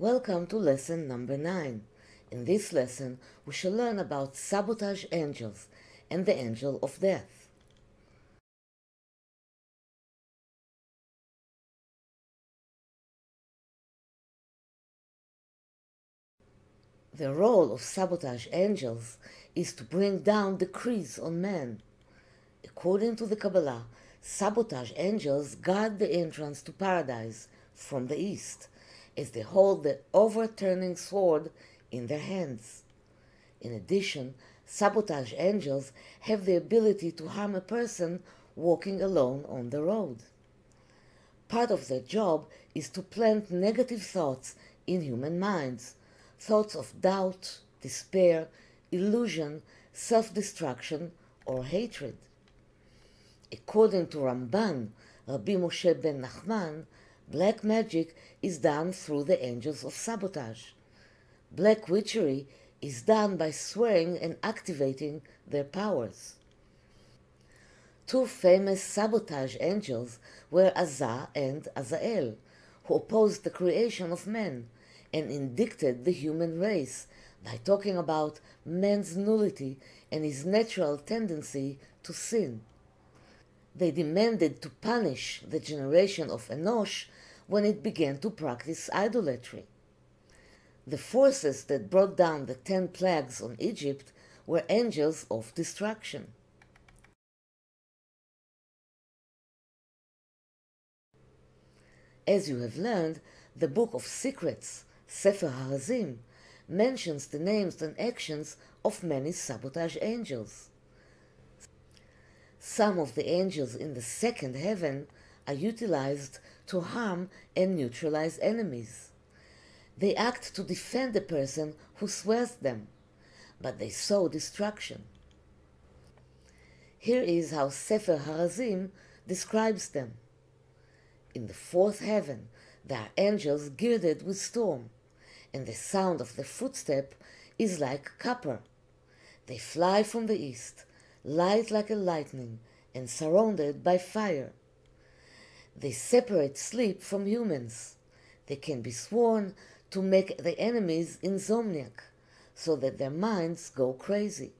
Welcome to lesson number 9. In this lesson, we shall learn about Sabotage Angels and the Angel of Death. The role of Sabotage Angels is to bring down decrees on man. According to the Kabbalah, Sabotage Angels guard the entrance to paradise from the east, as they hold the overturning sword in their hands. In addition, Sabotage Angels have the ability to harm a person walking alone on the road. Part of their job is to plant negative thoughts in human minds, thoughts of doubt, despair, illusion, self-destruction, or hatred. According to Ramban, Rabbi Moshe ben Nachman, black magic is done through the angels of sabotage. Black witchery is done by swearing and activating their powers. Two famous sabotage angels were Azza and Aza'el, who opposed the creation of man and indicted the human race by talking about man's nullity and his natural tendency to sin. They demanded to punish the generation of Enosh when it began to practice idolatry. The forces that brought down the 10 plagues on Egypt were angels of destruction. As you have learned, the Book of Secrets, Sefer Ha'Razin, mentions the names and actions of many sabotage angels. Some of the angels in the second heaven are utilized to harm and neutralize enemies. They act to defend the person who swears them, but they sow destruction. Here is how Sefer Ha'Razin describes them. In the fourth heaven there are angels girded with storm, and the sound of their footstep is like copper. They fly from the east, light like a lightning, and surrounded by fire. They separate sleep from humans. They can be sworn to make the enemies insomniac, so that their minds go crazy.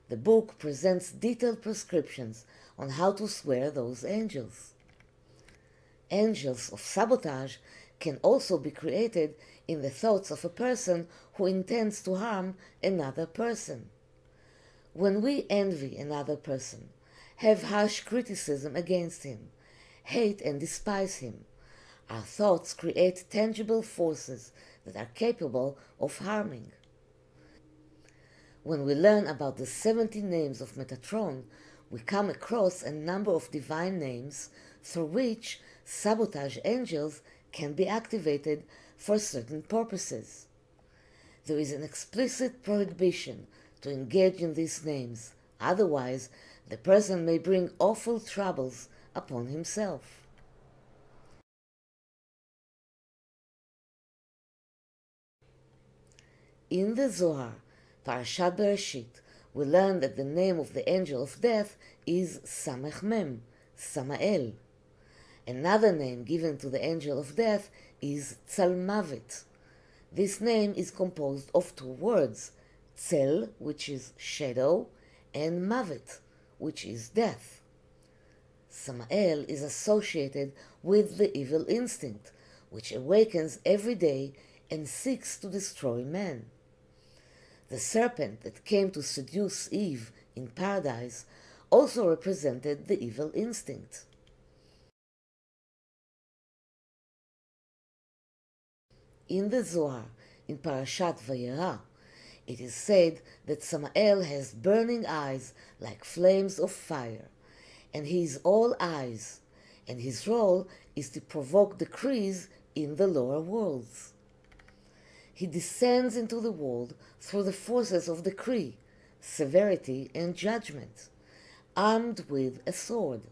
The book presents detailed prescriptions on how to swear those angels. Angels of sabotage can also be created in the thoughts of a person who intends to harm another person. When we envy another person, have harsh criticism against him, hate and despise him, our thoughts create tangible forces that are capable of harming. When we learn about the 70 names of Metatron, we come across a number of divine names through which sabotage angels can be activated for certain purposes. There is an explicit prohibition to engage in these names, otherwise the person may bring awful troubles upon himself. In the Zohar, Parashat Bereshit, we learn that the name of the angel of death is Samech Samael. Another name given to the angel of death is Tzalmavet. This name is composed of two words, Tzel, which is shadow, and Mavet, which is death. Samael is associated with the evil instinct, which awakens every day and seeks to destroy man. The serpent that came to seduce Eve in paradise also represented the evil instinct. In the Zohar, in Parashat Vayera, it is said that Samael has burning eyes like flames of fire, and he is all eyes, and his role is to provoke decrees in the lower worlds. He descends into the world through the forces of decree, severity, and judgment, armed with a sword.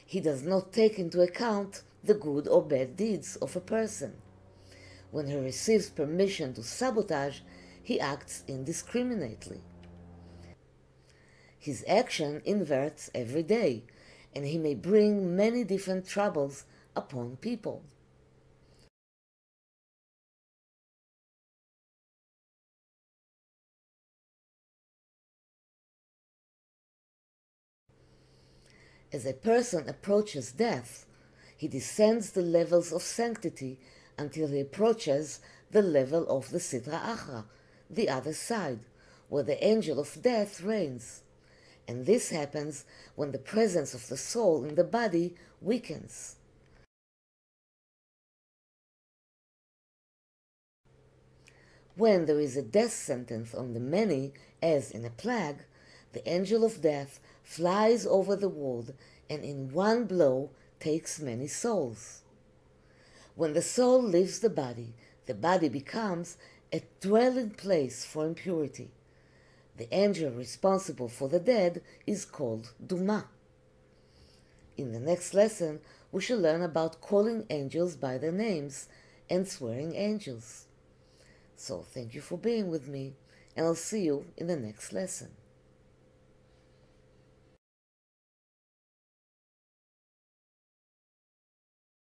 He does not take into account the good or bad deeds of a person. When he receives permission to sabotage, he acts indiscriminately. His action inverts every day, and he may bring many different troubles upon people. As a person approaches death, he descends the levels of sanctity until he approaches the level of the Sitra Achra, the other side, where the angel of death reigns. And this happens when the presence of the soul in the body weakens. When there is a death sentence on the many, as in a plague, the angel of death flies over the world and in one blow takes many souls. When the soul leaves the body becomes a dwelling place for impurity. The angel responsible for the dead is called Duma. In the next lesson, we shall learn about calling angels by their names and swearing angels. So thank you for being with me, and I'll see you in the next lesson.